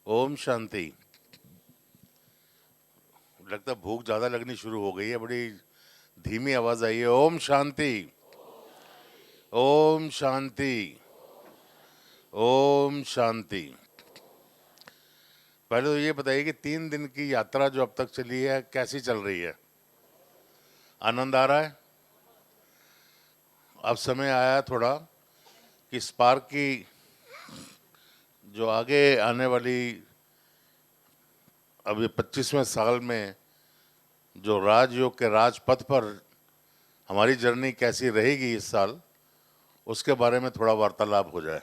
ओम शांति। लगता है भूख ज्यादा लगनी शुरू हो गई है, बड़ी धीमी आवाज आई है। ओम शांति। ओम शांति। ओम शांति। पहले तो ये बताइए कि 3 दिन की यात्रा जो अब तक चली है कैसी चल रही है? आनंद आ रहा है? अब समय आया है थोड़ा कि स्पार्क की जो आगे आने वाली अब ये 25वें साल में जो राजयोग के राजपथ पर हमारी जर्नी कैसी रहेगी इस साल, उसके बारे में थोड़ा वार्तालाप हो जाए।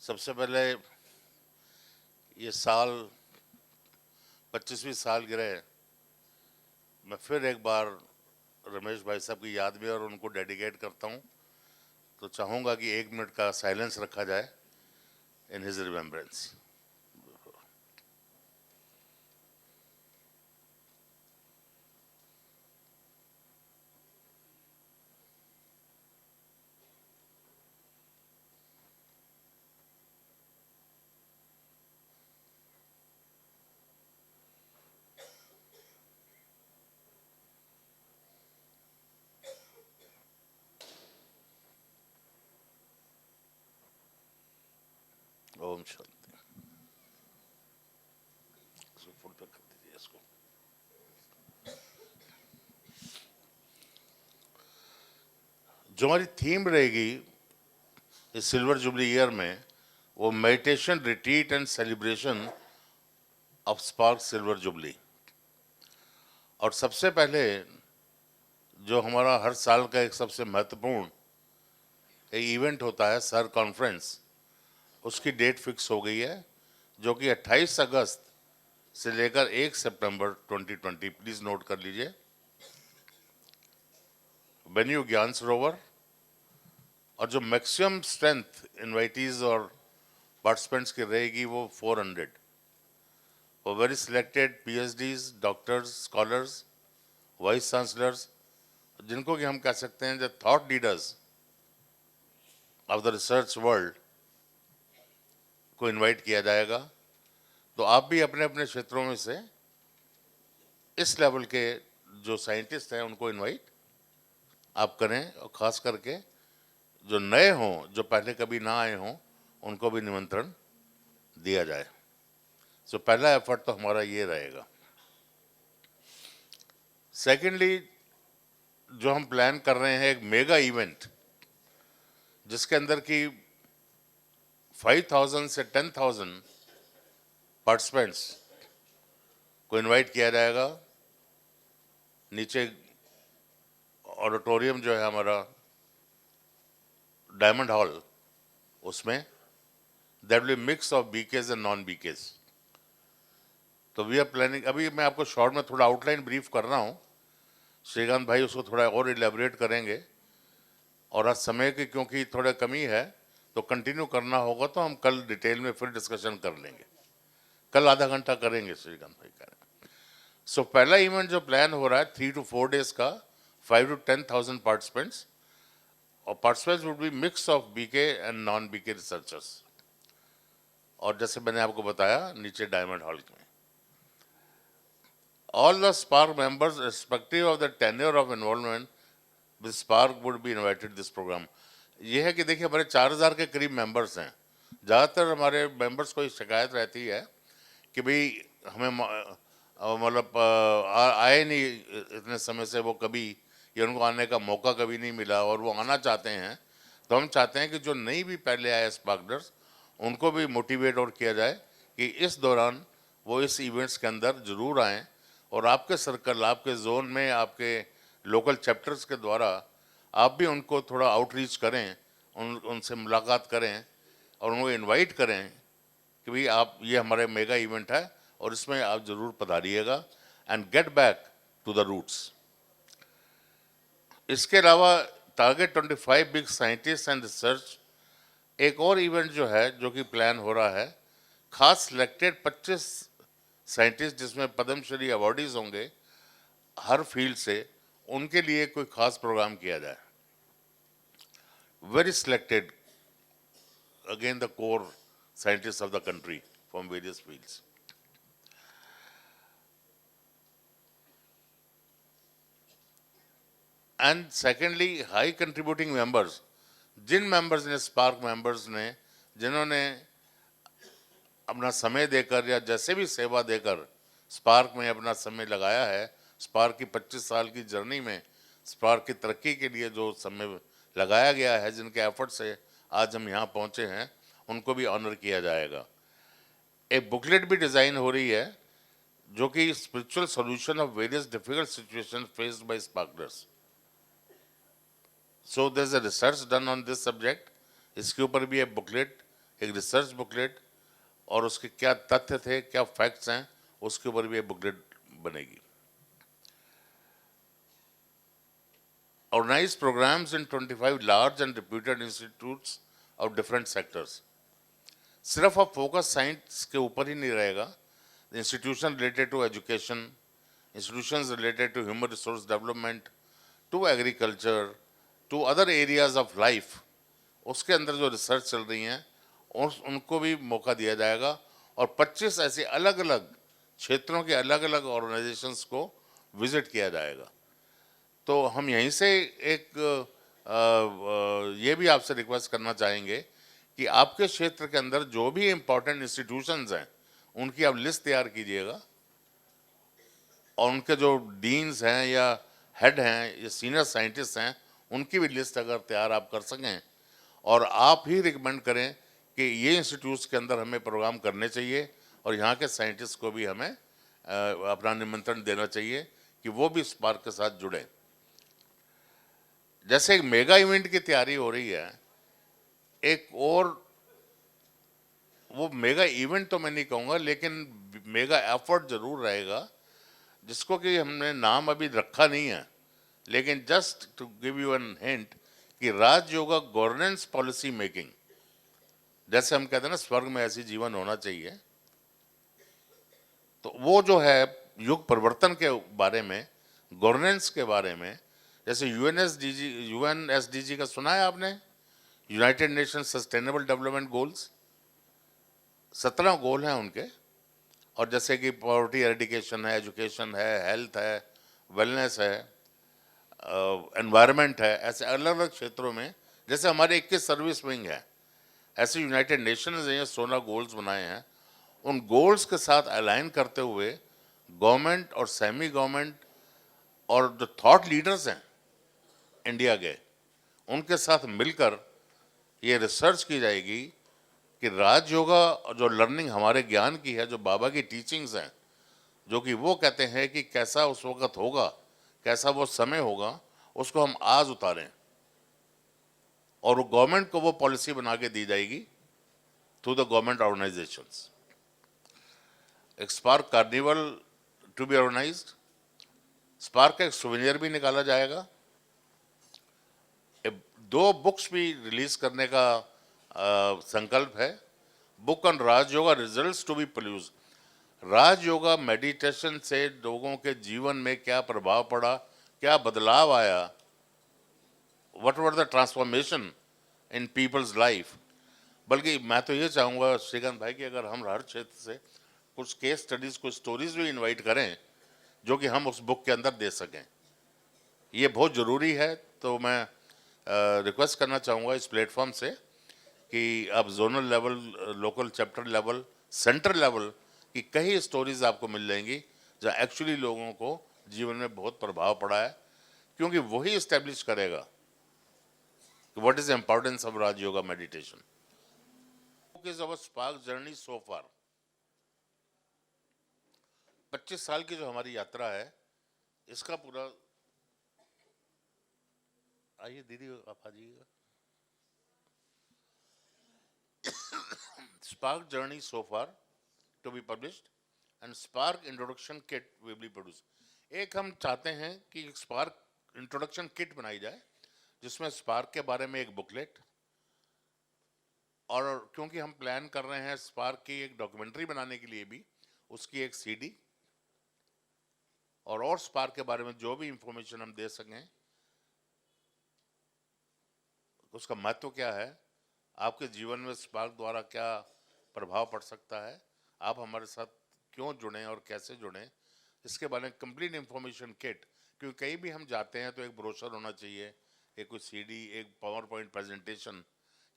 सबसे पहले ये साल 25वीं सालगिरह मैं फिर एक बार रमेश भाई साहब की याद में और उनको डेडिकेट करता हूँ, तो चाहूँगा कि 1 मिनट का साइलेंस रखा जाए in his remembrance. Om Shanti. इसको फुल पे कर दीजिए इसको। जो हमारी थीम रहेगी इस सिल्वर जुबली ईयर में, वो meditation retreat and celebration of spark silver jubilee. और सबसे पहले जो हमारा हर साल का एक सबसे महत्वपूर्ण एक इवेंट होता है सर कॉन्फ्रेंस, उसकी डेट फिक्स हो गई है, जो कि 28 अगस्त से लेकर 1 सितंबर 2020, प्लीज नोट कर लीजिए। वेन्यू ज्ञान सरोवर। और जो मैक्सिमम स्ट्रेंथ इनवाइटीज और पार्टिसिपेंट्स की रहेगी वो 400 for very selected PhDs, doctors, scholars, vice chancellors, जिनको कि हम कह सकते हैं the thought leaders of the research world को इनवाइट किया जाएगा। तो आप भी अपने अपने क्षेत्रों में से इस लेवल के जो साइंटिस्ट हैं उनको इनवाइट आप करें, और खास करके जो नए हों, जो पहले कभी ना आए हों, उनको भी निमंत्रण दिया जाए। सो पहला एफर्ट तो हमारा ये रहेगा। सेकेंडली, जो हम प्लान कर रहे हैं एक मेगा इवेंट, जिसके अंदर की 5,000 से 10,000 पार्टिसिपेंट्स को इनवाइट किया जाएगा। नीचे ऑडिटोरियम जो है हमारा डायमंड हॉल, उसमें that will be mix of BKs and non BKs. So we are planning, अभी मैं आपको शॉर्ट में थोड़ा आउटलाइन ब्रीफ कर रहा हूँ, श्रीकांत भाई उसको थोड़ा और इलेबोरेट करेंगे। और आज समय की क्योंकि थोड़ा कमी है तो कंटिन्यू करना होगा, तो हम कल डिटेल में फिर डिस्कशन कर लेंगे। कल आधा घंटा करेंगे, श्रीकांत भाई करें। सो पहला इवेंट जो प्लान हो रहा है 3 to 4 डेज का, 5 to 10,000 पार्टिसिपेंट्स, और participants would be mix of BK and non BK researchers. और जैसे मैंने आपको बताया नीचे डायमंड हॉल में, all the SPARC members irrespective of the tenure of involvement with SPARC would be invited this program। ये है कि देखिए हमारे 4,000 के करीब मेंबर्स हैं। ज़्यादातर हमारे मेंबर्स को शिकायत रहती है कि भाई हमें मतलब आए नहीं इतने समय से, वो कभी या उनको आने का मौका कभी नहीं मिला और वो आना चाहते हैं। तो हम चाहते हैं कि जो नहीं भी पहले आए स्पार्कर्स, उनको भी मोटिवेट और किया जाए कि इस दौरान वो इस इवेंट्स के अंदर ज़रूर आएँ, और आपके सर्कल, आपके जोन में, आपके लोकल चैप्टर्स के द्वारा आप भी उनको थोड़ा आउटरीच करें, उनसे मुलाकात करें और उनको इनवाइट करें कि भाई आप, ये हमारे मेगा इवेंट है और इसमें आप ज़रूर पधारिएगा and get back to the roots. इसके अलावा target 25 big scientist and research, एक और इवेंट जो है जो कि प्लान हो रहा है, खास सिलेक्टेड 25 साइंटिस्ट जिसमें पद्मश्री अवार्डीज होंगे हर फील्ड से, उनके लिए कोई खास प्रोग्राम किया जाए, very selected, again the core scientist of the country from various fields. And secondly high contributing members, जिन मेंबर्स ने, स्पार्क मेंबर्स ने, जिन्होंने अपना समय देकर या जैसे भी सेवा देकर स्पार्क में अपना समय लगाया है, स्पार्क की 25 साल की जर्नी में स्पार्क की तरक्की के लिए जो समय लगाया गया है, जिनके एफर्ट से आज हम यहाँ पहुँचे हैं, उनको भी ऑनर किया जाएगा। एक बुकलेट भी डिज़ाइन हो रही है जो कि spiritual solution of various difficult situation faced by sparklers. So there is a research done on this subject. इसके ऊपर भी एक बुकलेट, एक रिसर्च बुकलेट, और उसके क्या तथ्य थे, क्या फैक्ट्स हैं, उसके ऊपर भी एक बुकलेट बनेगी। Organize programs in 25 large and reputed institutes of different sectors. सिर्फ अब फोकस साइंस के ऊपर ही नहीं रहेगा, institution related to education, institutions related to human resource development, to agriculture, to other areas of life, उसके अंदर जो रिसर्च चल रही हैं उनको भी मौका दिया जाएगा। और 25 ऐसे अलग अलग क्षेत्रों के अलग अलग ऑर्गेनाइजेशंस को विजिट किया जाएगा। तो हम यहीं से एक ये भी आपसे रिक्वेस्ट करना चाहेंगे कि आपके क्षेत्र के अंदर जो भी इम्पोर्टेंट इंस्टीट्यूशंस हैं उनकी आप लिस्ट तैयार कीजिएगा, और उनके जो डीन्स हैं या हेड हैं या सीनियर साइंटिस्ट हैं उनकी भी लिस्ट अगर तैयार आप कर सकें, और आप ही रिकमेंड करें कि ये इंस्टीट्यूट्स के अंदर हमें प्रोग्राम करने चाहिए, और यहाँ के साइंटिस्ट को भी हमें अपना निमंत्रण देना चाहिए कि वो भी स्पार्क के साथ जुड़ें। जैसे एक मेगा इवेंट की तैयारी हो रही है, एक और वो मेगा इवेंट तो मैं नहीं कहूँगा, लेकिन मेगा एफर्ट जरूर रहेगा, जिसको कि हमने नाम अभी रखा नहीं है, लेकिन just to give you an hint कि राजयोगा गवर्नेंस पॉलिसी मेकिंग, जैसे हम कहते हैं ना स्वर्ग में ऐसी जीवन होना चाहिए, तो वो जो है युग परिवर्तन के बारे में, गवर्नेंस के बारे में, जैसे यूएनएसडीजी का सुना है आपने, United nation sustainable development goals, 17 गोल हैं उनके, और जैसे कि पॉवर्टी एरिडिकेशन है, एजुकेशन है, हेल्थ है, वेलनेस है, एनवायरनमेंट है, ऐसे अलग अलग क्षेत्रों में जैसे हमारे 21 सर्विस विंग है, ऐसे यूनाइटेड नेशंस ने 16 गोल्स बनाए हैं। उन गोल्स के साथ अलाइन करते हुए गवर्नमेंट और सेमी गवर्नमेंट और जो थॉट लीडर्स हैं इंडिया के, उनके साथ मिलकर ये रिसर्च की जाएगी कि राजयोगा जो लर्निंग हमारे ज्ञान की है, जो बाबा की टीचिंग्स हैं, जो कि वो कहते हैं कि कैसा उस वक्त होगा, कैसा वो समय होगा, उसको हम आज उतारें, और वो गवर्नमेंट को वो पॉलिसी बना के दी जाएगी थ्रू द गवर्नमेंट ऑर्गेनाइजेशंस। एक spark carnival to be organised, spark का एक सुवेनियर भी निकाला जाएगा, 2 बुक्स भी रिलीज करने का संकल्प है। Book on Rajyoga results to be produce, Rajyoga meditation से लोगों के जीवन में क्या प्रभाव पड़ा, क्या बदलाव आया, what were the transformation in people's life. बल्कि मैं तो ये चाहूँगा श्रीकांत भाई कि अगर हम हर क्षेत्र से कुछ केस स्टडीज़, कुछ स्टोरीज भी इनवाइट करें जो कि हम उस बुक के अंदर दे सकें, ये बहुत ज़रूरी है। तो मैं रिक्वेस्ट करना चाहूँगा इस प्लेटफॉर्म से कि आप zonal level, local chapter level, centre level की कई स्टोरीज आपको मिल जाएंगी जहाँ एक्चुअली लोगों को जीवन में बहुत प्रभाव पड़ा है, क्योंकि वही इस्टेब्लिश करेगा कि what is the importance of Rajyoga meditation. Is our spark journey so far, 25 साल की जो हमारी यात्रा है, इसका पूरा, आइए दीदी आप आ जाइएगा। Spark journey so far to be published and spark introduction kit will be produce. एक हम चाहते हैं कि स्पार्क इंट्रोडक्शन किट बनाई जाए जिसमें स्पार्क के बारे में एक बुकलेट, और क्योंकि हम प्लान कर रहे हैं स्पार्क की एक डॉक्यूमेंट्री बनाने के लिए भी, उसकी एक सीडी, और स्पार्क के बारे में जो भी इंफॉर्मेशन हम दे सकें, उसका महत्व क्या है, आपके जीवन में स्पार्क द्वारा क्या प्रभाव पड़ सकता है, आप हमारे साथ क्यों जुड़ें और कैसे जुड़ें, इसके बारे में कंप्लीट इंफॉर्मेशन किट। क्योंकि कहीं भी हम जाते हैं तो एक ब्रोशर होना चाहिए, एक कोई सीडी, एक पावर पॉइंट प्रेजेंटेशन,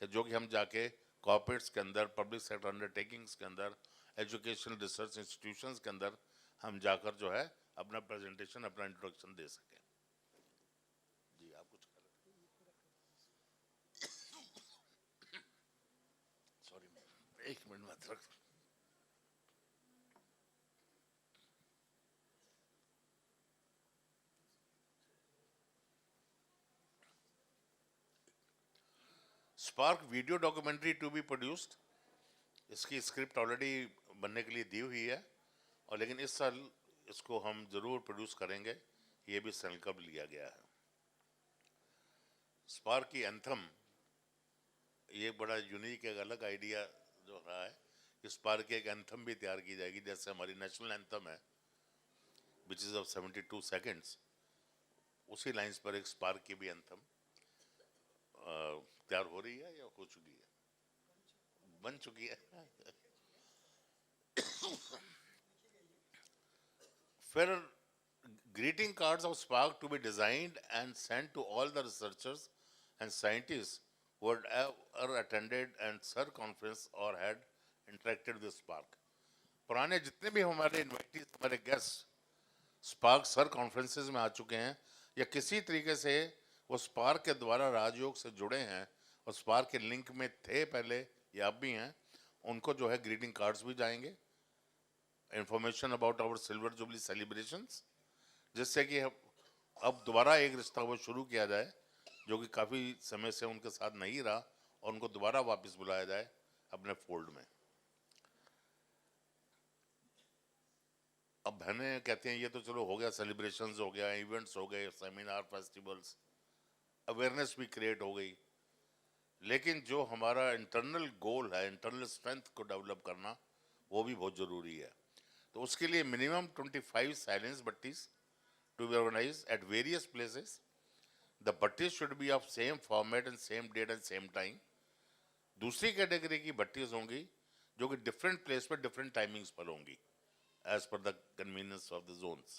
या जो कि हम जाके कॉर्पोरेट्स के अंदर, पब्लिक सेक्टर अंडरटेकिंग्स के अंदर, एजुकेशन रिसर्च इंस्टीट्यूशंस के अंदर हम जाकर जो है अपना प्रेजेंटेशन, अपना इंट्रोडक्शन दे सकें। जी आप कुछ करें। सॉरी, एक मिनट मत रख। Spark video documentary to be produced, इसकी स्क्रिप्ट ऑलरेडी बनने के लिए दी हुई है, और लेकिन इस साल इसको हम ज़रूर प्रोड्यूस करेंगे, ये भी संकल्प लिया गया है। स्पार्क की एंथम, ये बड़ा यूनिक, एक अलग आइडिया जो रहा है, इस स्पार्क की एक एंथम भी तैयार की जाएगी, जैसे हमारी नेशनल एंथम है विच इज़ ऑफ 72 सेकेंड्स, उसी लाइंस पर एक स्पार्क की भी एंथम तैयार हो रही है या हो चुकी है, बन चुकी है। फिर greeting cards of Spark to be designed and sent to all the researchers and scientists who had ever attended and Sir conference or had interacted with Spark. पुराने जितने भी हमारे इन्वाइटीज, हमारे गेस्ट स्पार्क सर कॉन्फ्रेंसेस में आ चुके हैं या किसी तरीके से वो स्पार्क के द्वारा राजयोग से जुड़े हैं और स्पार्क के लिंक में थे पहले या अब भी हैं, उनको जो है ग्रीटिंग कार्ड्स भी जाएंगे, information about our silver jubilee celebrations, जिससे कि अब दोबारा एक रिश्ता वो शुरू किया जाए जो कि काफ़ी समय से उनके साथ नहीं रहा, और उनको दोबारा वापस बुलाया जाए अपने फोल्ड में। अब बहनें कहते हैं ये तो चलो हो गया, सेलिब्रेशंस हो गया, इवेंट्स हो गए, सेमिनार, फेस्टिवल्स, अवेयरनेस भी क्रिएट हो गई, लेकिन जो हमारा इंटरनल गोल है, इंटरनल स्ट्रेंथ को डेवलप करना, वो भी बहुत ज़रूरी है। तो उसके लिए मिनिमम 25 साइलेंस बट्टीज to be organized at various places. The butties should be of same format and same date and same time. दूसरी कैटेगरी की बट्टीज होंगी जो कि डिफरेंट प्लेस पर डिफरेंट टाइमिंग्स पर होंगी as per the convenience of the zones.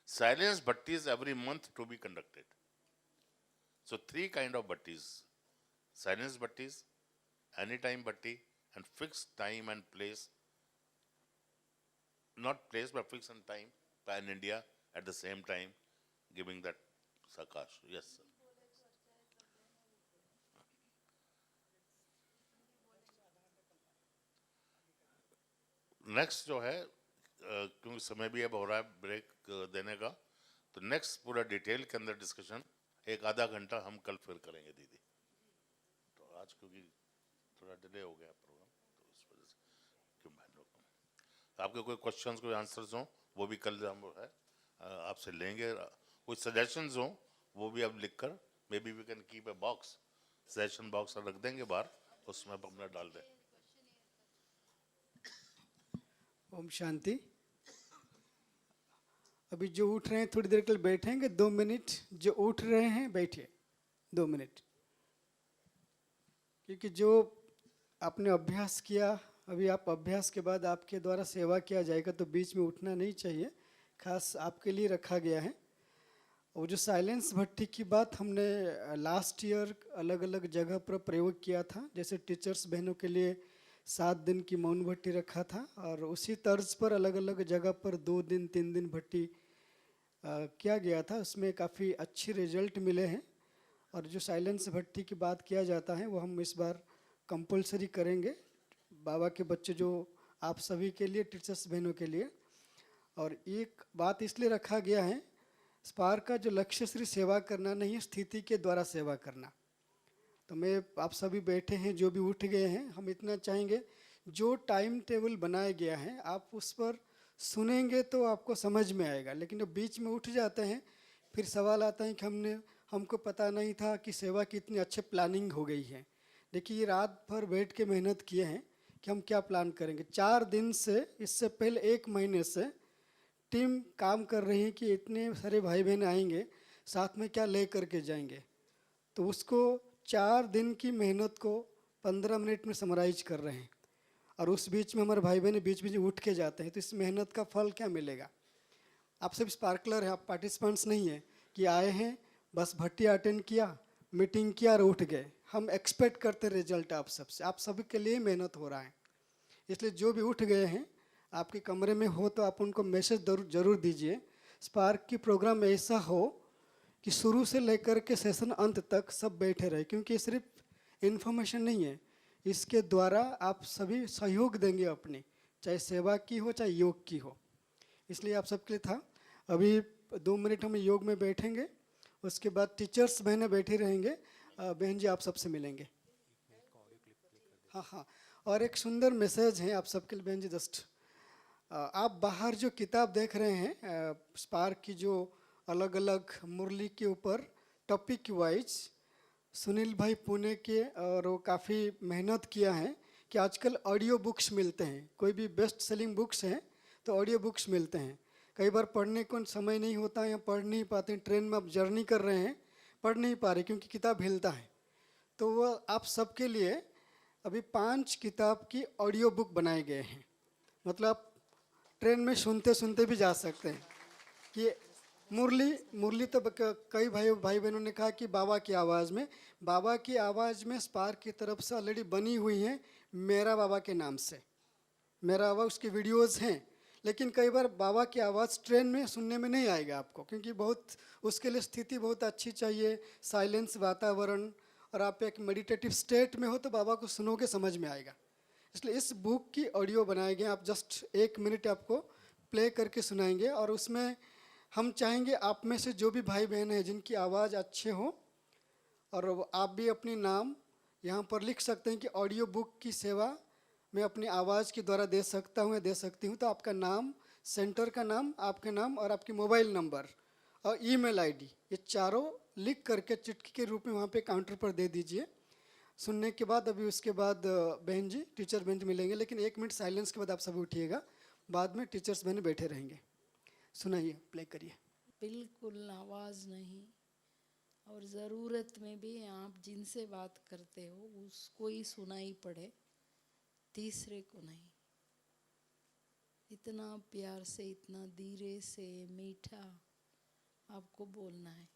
Silence butties every month to be conducted. So 3 kind of butties: silence butties, anytime butty, and fixed time and place. Not place but fixed and time, pan India at the same time, giving that sakash. Yes, sir. Next जो है, क्योंकि समय भी अब हो रहा है break देने का, तो नेक्स्ट पूरा डिटेल के अंदर डिस्कशन 1 आधा घंटा हम कल फिर करेंगे दीदी। तो आज क्योंकि थोड़ा डिले हो गया प्रोग्राम, तो इस वजह से क्यों बहन लोग, तो आपके कोई क्वेश्चंस, कोई आंसर्स हों वो भी कल हम है आपसे लेंगे, कोई सजेशंस हों वो भी आप लिख कर, maybe we can keep a box, suggestion box रख देंगे बाहर, उसमें आप अपना डाल दें। ओम शांति। अभी जो उठ रहे हैं थोड़ी देर के लिए बैठेंगे, 2 मिनट। जो उठ रहे हैं बैठिए 2 मिनट, क्योंकि जो आपने अभ्यास किया, अभी आप अभ्यास के बाद आपके द्वारा सेवा किया जाएगा, तो बीच में उठना नहीं चाहिए, खास आपके लिए रखा गया है। और जो साइलेंस भट्टी की बात हमने लास्ट ईयर अलग अलग जगह पर प्रयोग किया था, जैसे टीचर्स बहनों के लिए 7 दिन की मौन भट्टी रखा था, और उसी तर्ज पर अलग अलग जगह पर 2 दिन 3 दिन भट्टी किया गया था। उसमें काफ़ी अच्छे रिजल्ट मिले हैं। और जो साइलेंस भट्टी की बात किया जाता है वो हम इस बार कंपलसरी करेंगे, बाबा के बच्चे जो आप सभी के लिए, टीचर्स बहनों के लिए। और एक बात इसलिए रखा गया है, स्पार्क का जो लक्ष्य सिर्फ सेवा करना नहीं है, स्थिति के द्वारा सेवा करना। तो मैं, आप सभी बैठे हैं जो भी उठ गए हैं, हम इतना चाहेंगे जो टाइम टेबल बनाया गया है आप उस पर सुनेंगे तो आपको समझ में आएगा, लेकिन जब बीच में उठ जाते हैं फिर सवाल आता है कि हमको पता नहीं था कि सेवा की इतनी अच्छी प्लानिंग हो गई है। देखिए, ये रात भर बैठ के मेहनत किए हैं कि हम क्या प्लान करेंगे। 4 दिन से, इससे पहले 1 महीने से टीम काम कर रही है कि इतने सारे भाई बहन आएंगे, साथ में क्या ले करके जाएंगे। तो उसको 4 दिन की मेहनत को 15 मिनट में समराइज कर रहे हैं। और उस बीच में हमारे भाई बहन बीच बीच में उठ के जाते हैं, तो इस मेहनत का फल क्या मिलेगा। आप सब स्पार्कलर हैं, आप पार्टिसिपेंट्स नहीं हैं कि आए हैं बस भट्टी अटेंड किया, मीटिंग किया और उठ गए। हम एक्सपेक्ट करते रिजल्ट आप सबसे, आप सभी के लिए मेहनत हो रहा है। इसलिए जो भी उठ गए हैं, आपके कमरे में हो तो आप उनको मैसेज जरूर दीजिए। स्पार्क की प्रोग्राम ऐसा हो कि शुरू से लेकर के सेशन अंत तक सब बैठे रहे, क्योंकि सिर्फ इन्फॉर्मेशन नहीं है, इसके द्वारा आप सभी सहयोग देंगे अपनी, चाहे सेवा की हो चाहे योग की हो। इसलिए आप सबके लिए था। अभी 2 मिनट हम योग में बैठेंगे, उसके बाद टीचर्स बहनें बैठी रहेंगे। बहन जी आप सबसे मिलेंगे। हाँ हाँ, और एक सुंदर मैसेज है आप सबके लिए बहन जी। जस्ट आप बाहर जो किताब देख रहे हैं स्पार्क की, जो अलग अलग मुरली के ऊपर टॉपिक वाइज सुनील भाई पुणे के, और वो काफ़ी मेहनत किया है कि आजकल ऑडियो बुक्स मिलते हैं। कोई भी बेस्ट सेलिंग बुक्स हैं तो ऑडियो बुक्स मिलते हैं। कई बार पढ़ने को समय नहीं होता है या पढ़ नहीं पाते हैं, ट्रेन में आप जर्नी कर रहे हैं, पढ़ नहीं पा रहे क्योंकि किताब हिलता है। तो वो आप सबके लिए अभी 5 किताब की ऑडियो बुक बनाए गए हैं। मतलब आप ट्रेन में सुनते सुनते भी जा सकते हैं। कि मुरली तो कई भाई बहनों ने कहा कि बाबा की आवाज़ में, बाबा की आवाज़ में स्पार्क की तरफ से ऑलरेडी बनी हुई हैं मेरा बाबा के नाम से। मेरा बाबा उसकी वीडियोस हैं, लेकिन कई बार बाबा की आवाज़ ट्रेन में सुनने में नहीं आएगा आपको, क्योंकि बहुत उसके लिए स्थिति बहुत अच्छी चाहिए, साइलेंस वातावरण, और आप एक मेडिटेटिव स्टेट में हो तो बाबा को सुनोगे समझ में आएगा। इसलिए इस बुक की ऑडियो बनाए गए, आप जस्ट 1 मिनट आपको प्ले करके सुनाएंगे। और उसमें हम चाहेंगे आप में से जो भी भाई बहन हैं जिनकी आवाज़ अच्छे हो, और आप भी अपनी नाम यहाँ पर लिख सकते हैं कि ऑडियो बुक की सेवा मैं अपनी आवाज़ के द्वारा दे सकता हूँ या दे सकती हूँ। तो आपका नाम, सेंटर का नाम, आपके नाम और आपकी मोबाइल नंबर और ईमेल आईडी, ये चारों लिख करके चिट्ठी के रूप में वहाँ पे काउंटर पर दे दीजिए। सुनने के बाद अभी उसके बाद बहन जी, टीचर बहन जी मिलेंगे, लेकिन 1 मिनट साइलेंस के बाद आप सभी उठिएगा, बाद में टीचर्स बहन बैठे रहेंगे। सुनाइए, प्ले करिए। बिल्कुल आवाज़ नहीं, और ज़रूरत में भी आप जिनसे बात करते हो उसको ही सुनाई पड़े, तीसरे को नहीं। इतना प्यार से, इतना धीरे से, मीठा आपको बोलना है।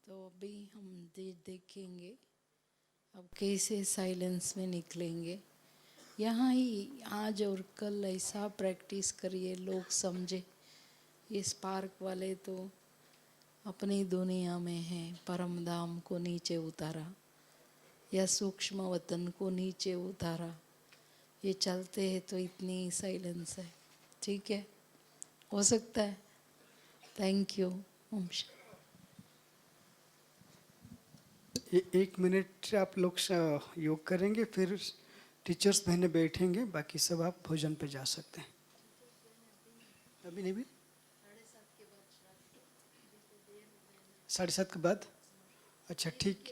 तो अभी हम देखेंगे अब कैसे साइलेंस में निकलेंगे। यहाँ ही आज और कल ऐसा प्रैक्टिस करिए, लोग समझे ये स्पार्क वाले तो अपनी दुनिया में हैं, परम धाम को नीचे उतारा या सूक्ष्म वतन को नीचे उतारा। ये चलते हैं तो इतनी साइलेंस है। ठीक है, हो सकता है। Thank you. Om Shanti. 1 minute आप लोग योग करेंगे, फिर टीचर्स बहनें बैठेंगे, बाकी सब आप भोजन पे जा सकते हैं। अभी नहीं भी 7:30 के बाद। अच्छा ठीक।